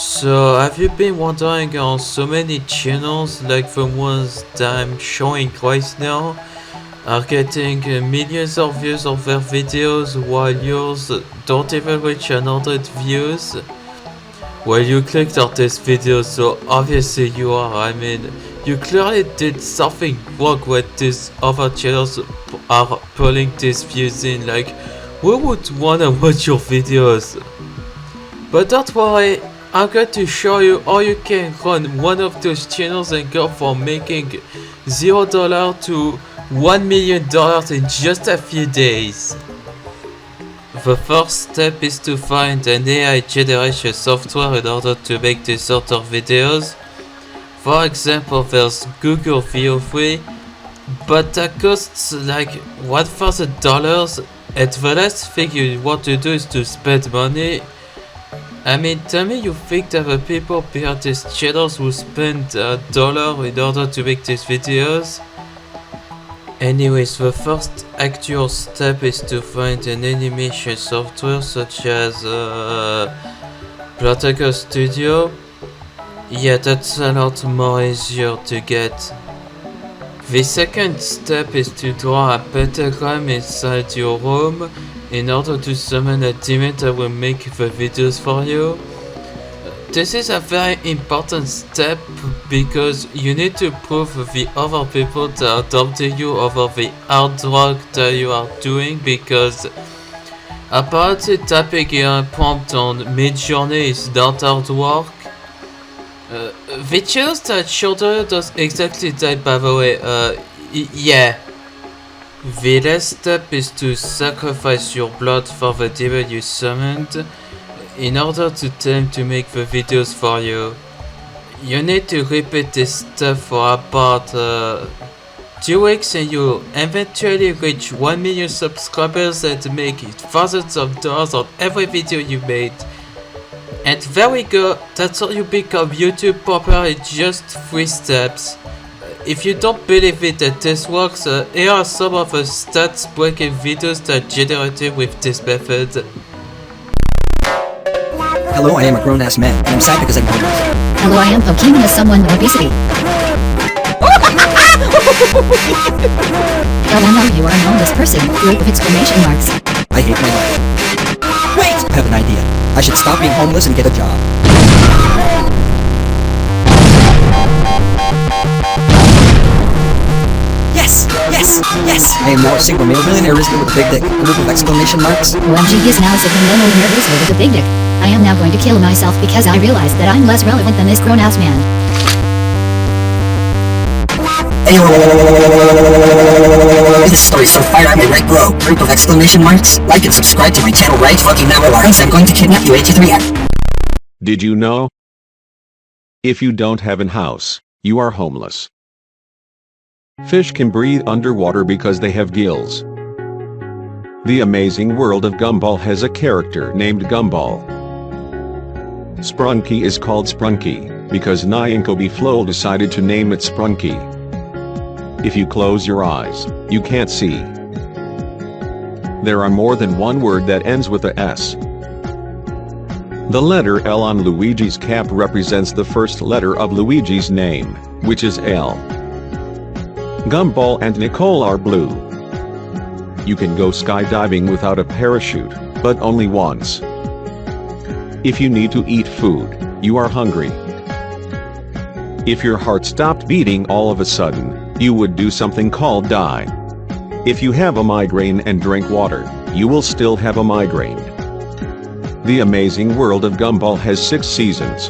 So, have you been wondering on so many channels like the ones that I'm showing right now are getting millions of views of their videos while yours don't even reach 100 views? Well, you clicked on this video, so obviously you are. I mean, you clearly did something wrong when these other channels are pulling these views in. Like, who would wanna watch your videos? But don't worry, I'm going to show you how you can run one of those channels and go from making $0 to $1 million in just a few days. The first step is to find an AI generation software in order to make these sort of videos. For example, there's Google VO3, but that costs like $1,000, and the last thing you want to do is to spend money. I mean, tell me you think that the people behind these channels will spend $1 in order to make these videos? Anyways, the first actual step is to find an animation software such as Plotagon Studio. Yeah, that's a lot more easier to get. The second step is to draw a pentagram inside your room in order to summon a demon that will make the videos for you. This is a very important step because you need to prove the other people that are doubting you over the hard work that you are doing, because apparently typing in a prompt on Midjourney is not hard work. The channels that shoulder does exactly that, by the way. Yeah. The last step is to sacrifice your blood for the demon you summoned in order to tell him to make the videos for you. You need to repeat this step for about 2 weeks and you eventually reach 1 million subscribers and make thousands of dollars on every video you made. And there we go, that's how you become YouTube popular in just 3 steps. If you don't believe it that this works, here are some of the stats breaking videos that generated with this method. Hello, I am a grown-ass man, and I'm sad because I'm homeless. Hello, I am Pokemon as someone with obesity. LML, you are a homeless person, group of exclamation marks. I hate my life. Wait! I have an idea. I should stop being homeless and get a job. Yes! Yes! Yes! I am now a single male millionaire with a big dick. Group of exclamation marks. OMG, he is now a single millionaire with a big dick. I am now going to kill myself because I realized that I'm less relevant than this grown-ass man. This story's so fire, am I right, bro? Group of exclamation marks. Like and subscribe to my channel right fucking now, or else I'm going to kidnap you 83F. Did you know? If you don't have an house, you are homeless. Fish can breathe underwater because they have gills. The amazing world of Gumball has a character named Gumball. Sprunky is called Sprunky because Nyankobi Flow decided to name it Sprunky. If you close your eyes, you can't see. There are more than one word that ends with a S. The letter L on Luigi's cap represents the first letter of Luigi's name, which is L. Gumball and Nicole are blue. You can go skydiving without a parachute, but only once. If you need to eat food, you are hungry. If your heart stopped beating all of a sudden, you would do something called die. If you have a migraine and drink water, you will still have a migraine. The Amazing World of Gumball has 6 seasons.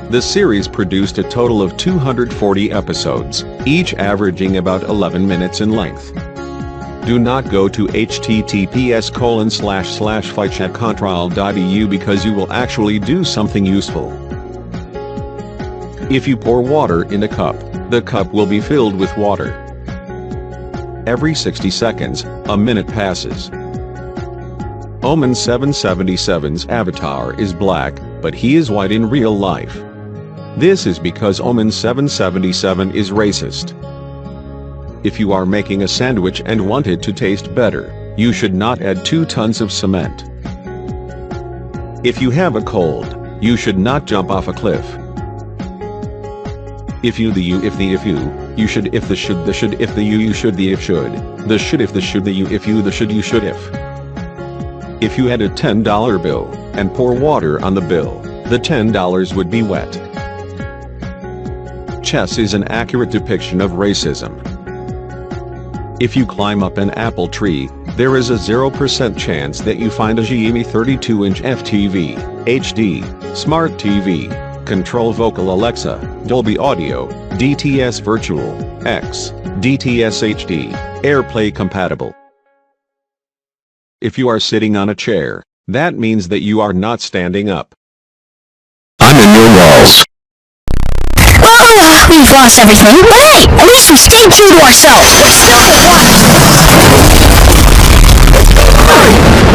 The series produced a total of 240 episodes, each averaging about 11 minutes in length. Do not go to https://fightcheckcontrol.eu because you will actually do something useful. If you pour water in a cup, the cup will be filled with water. Every 60 seconds, a minute passes. Omen 777's avatar is black, but he is white in real life. This is because Omen 777 is racist. If you are making a sandwich and want it to taste better, you should not add 2 tons of cement. If you have a cold, You should not jump off a cliff. If you, the you, if the, if you should, if the should, the should, if the you should, the if should, the should, if the should, the you, if you, the should, you should, if. If you had a $10 bill and pour water on the bill, the $10 would be wet. Chess is an accurate depiction of racism. If you climb up an apple tree, there is a 0% chance that you find a Xiaomi 32-inch FTV, HD, Smart TV, Control Vocal Alexa, Dolby Audio, DTS Virtual, X, DTS HD, AirPlay compatible. If you are sitting on a chair, that means that you are not standing up. I'm in your walls. We've lost everything, but hey, at least we stayed true to ourselves.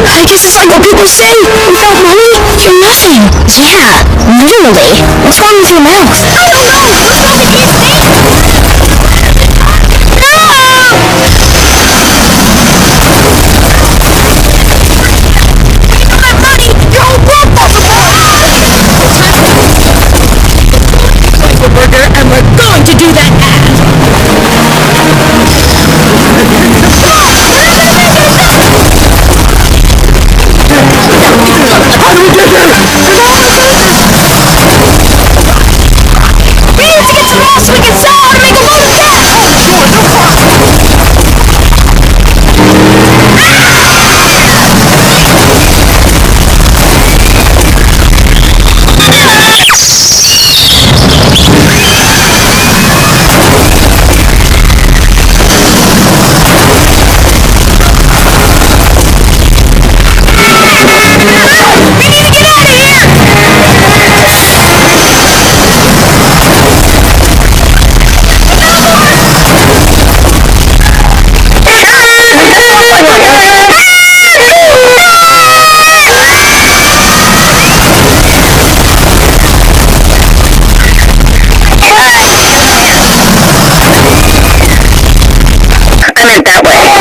I guess it's like what people say. Without money, you're nothing. Yeah, literally. What's wrong with your mouth? I don't know. Burger, and we're going to do that ad. How do we get there? We need to get some more so we can sell how to make a lot of cash.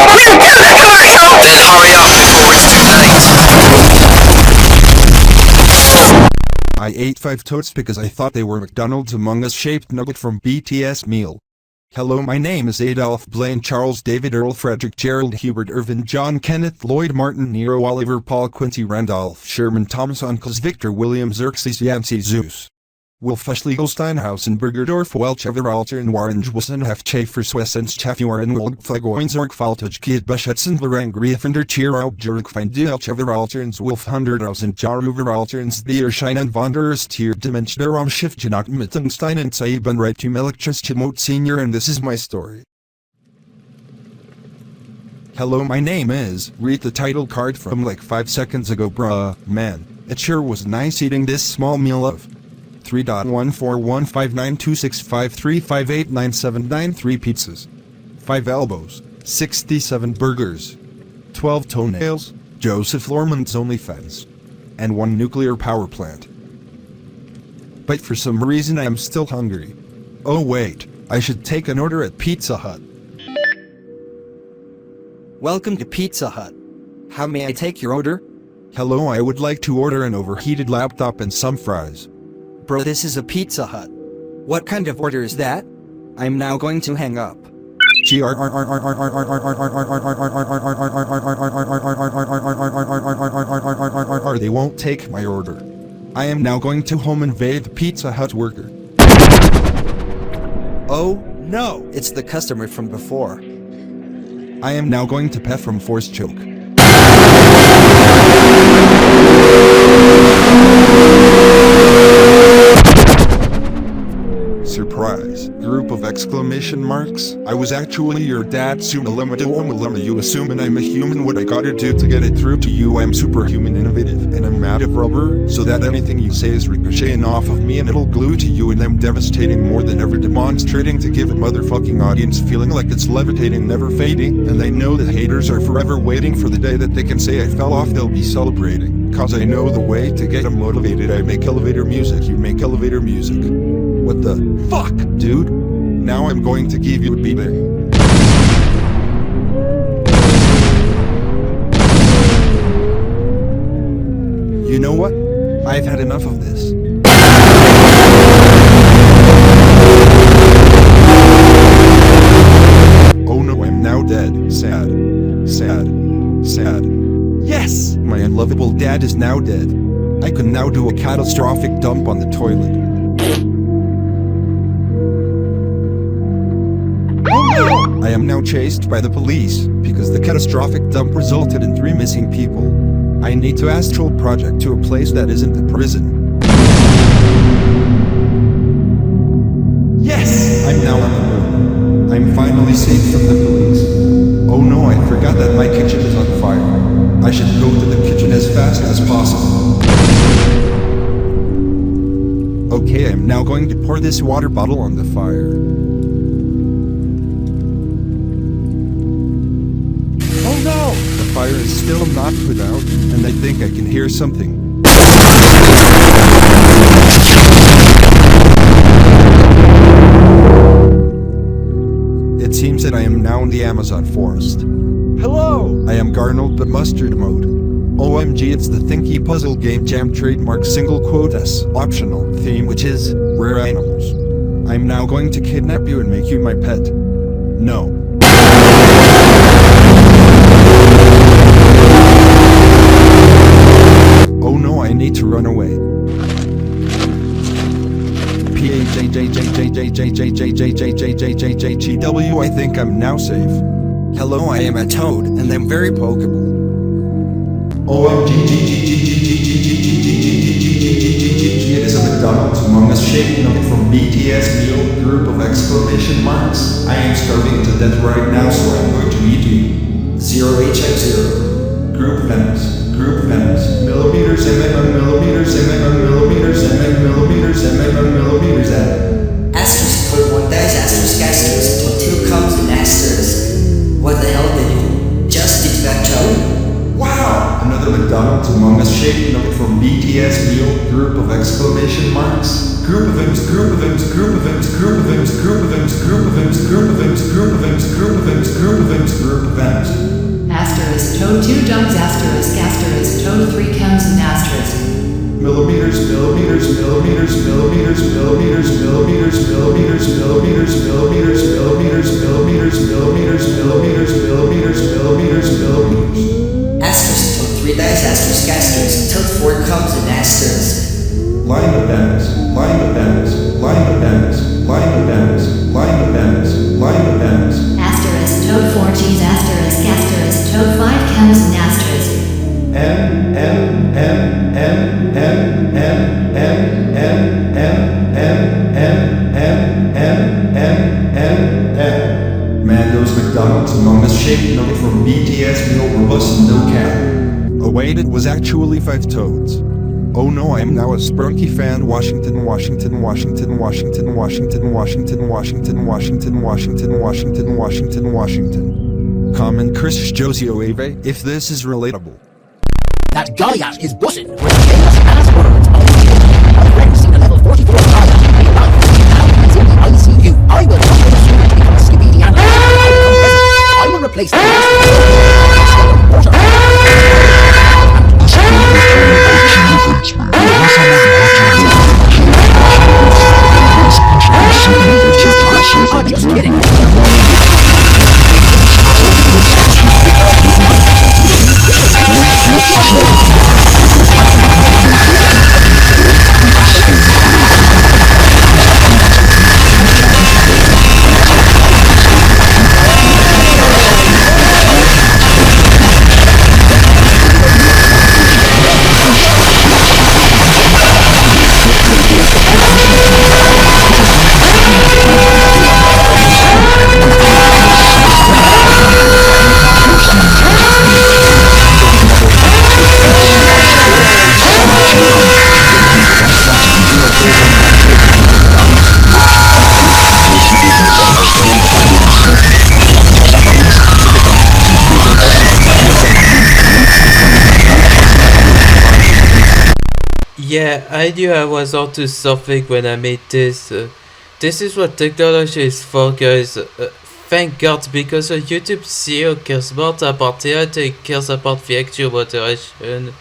Oh, sure, no that way. Hurry up before it's too late. I ate 5 totes because I thought they were McDonald's Among Us shaped nugget from BTS meal. Hello, my name is Adolph Blaine Charles David Earl Frederick Gerald Hubert Irvin John Kenneth Lloyd Martin Nero Oliver Paul Quincy Randolph Sherman Thomas Uncles Victor William Xerxes Yancey Zeus Wolf Schlegel Steinhausen Bergerdorf Welch Everalter and Warren Wilson Hef Schaefer Swessens Chafuaren Wolgflagoins Faltage Kid Beschetzen Larang Griefender Chirau Jurg Findel Cheveralterns Wolf Hunderthausen Jaruveralterns The Erscheinen Wanderers Tier Dimensionerum Schiff Janok Mittenstein and Saiban Right to Melikchus Chimot Sr. and this is my story. Hello, my name is. Read the title card from like 5 seconds ago, bruh. Man, it sure was nice eating this small meal of 3.141592653589793 pizzas, 5 elbows, 67 burgers, 12 toenails, Joseph Lorman's OnlyFans, and 1 nuclear power plant. But for some reason I am still hungry. Oh wait, I should take an order at Pizza Hut. Welcome to Pizza Hut. How may I take your order? Hello, I would like to order an overheated laptop and some fries. Bro, this is a Pizza Hut. What kind of order is that? I'm now going to hang up. They won't take my order. I am now going to home invade the Pizza Hut worker. Oh, no! It's the customer from before. I am now going to pet from force choke. Surprise! Group of exclamation marks. I was actually your dad. You assuming I'm a human. What I gotta do to get it through to you? I'm superhuman innovative and I'm made of rubber, so that anything you say is ricocheting off of me and it'll glue to you, and I'm devastating more than ever, demonstrating to give a motherfucking audience feeling like it's levitating, never fading, and I know that haters are forever waiting for the day that they can say I fell off. They'll be celebrating, cause I know the way to get them motivated. I make elevator music, you make elevator music. What the fuck, dude? Now I'm going to give you a beating. You know what? I've had enough of this. Oh no, I'm now dead. Sad. Sad. Sad. Yes! My unlovable dad is now dead. I can now do a catastrophic dump on the toilet. Oh no! I am now chased by the police, because the catastrophic dump resulted in 3 missing people. I need to astral project to a place that isn't a prison. Yes! I'm now on the moon. I'm finally safe from the police. Oh no, I forgot that my kitchen is on fire. I should go to the kitchen as fast as possible. Okay, I'm now going to pour this water bottle on the fire. Oh no! The fire is still not put out, and I think I can hear something. It seems that I am now in the Amazon forest. Hello! I am Garnold but mustard mode. OMG, it's the Thinky Puzzle Game Jam trademark single quote S optional theme, which is rare animals. I'm now going to kidnap you and make you my pet. No. Oh no, I need to run away. PAJJJJJJJJJJJJJJJJJJJW, I think I'm now safe. Hello, I am a toad, and I'm very pokeable. OMG, it is a McDonald's Among Us shaped note from BTS meal, group of exclamation marks. I am starving to death right now, so I'm going to eat you. 0HX0. Group Venice. Group Venice. Millimeters, millimeters, millimeters, millimeters, Asterisk put 1 dice, asterisk, asterisk, till 2 comes in asterisk. What the hell did you just did that, Joe? Wow! Another McDonald's Among Us shaped note from BTS meal, group of exclamation marks. Group of Imps, group of Imps, group of Imps, group of Imps, group of Imps, group of Imps, group of Imps, group of Imps, group of Imps, group of Imps, group of Imps. Asterisk, toad 2 dumps, asterisk, asterisk, toad 3 comes in asterisk. Millimeters, millimeters, millimeters, millimeters, millimeters, millimeters, millimeters, millimeters, millimeters, millimeters, millimeters, millimeters, millimeters, millimeters, millimeters, millimeters. Asterisk till 3 dice, asterisk, asterisk, till 4 comes in asterisk. Line of Venice, line of Venice, line of Venice, line of Venice, line of Venice, line of Venice. Asterisk, toad 4 cheese, asterisk, asterisk, toad 5 comes in asterisk. Man, those McDonald's Among Us shaped note from BTS meal robust and no cap. Oh wait, it was actually 5 toads. Oh no, I am now a Sprunky fan. Washington, Washington, Washington, Washington, Washington, Washington, Washington, Washington, Washington, Washington, Washington, Washington. Comment Chris Josie Oave if this is relatable. That Goliath is buzzing with famous ass words on the internet. My friend seen a level 44 Goliath in real life. Now he's in the ICU. I will not go to school to become a Skibidi and I will replace the I'm just kidding. Yeah, I knew I was onto something when I made this. This is what technology is for, guys. Thank God, because a YouTube CEO cares more about AI than he cares about the actual moderation.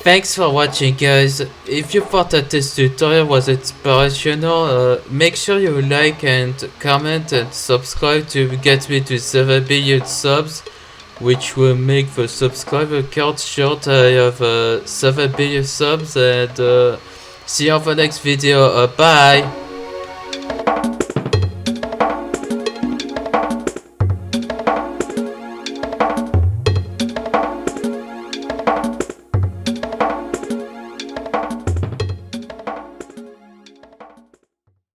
Thanks for watching, guys. If you thought that this tutorial was inspirational, make sure you like and comment and subscribe to get me to 7 billion subs, which will make the subscriber count short. I have 7 billion subs, and see you on the next video. Bye!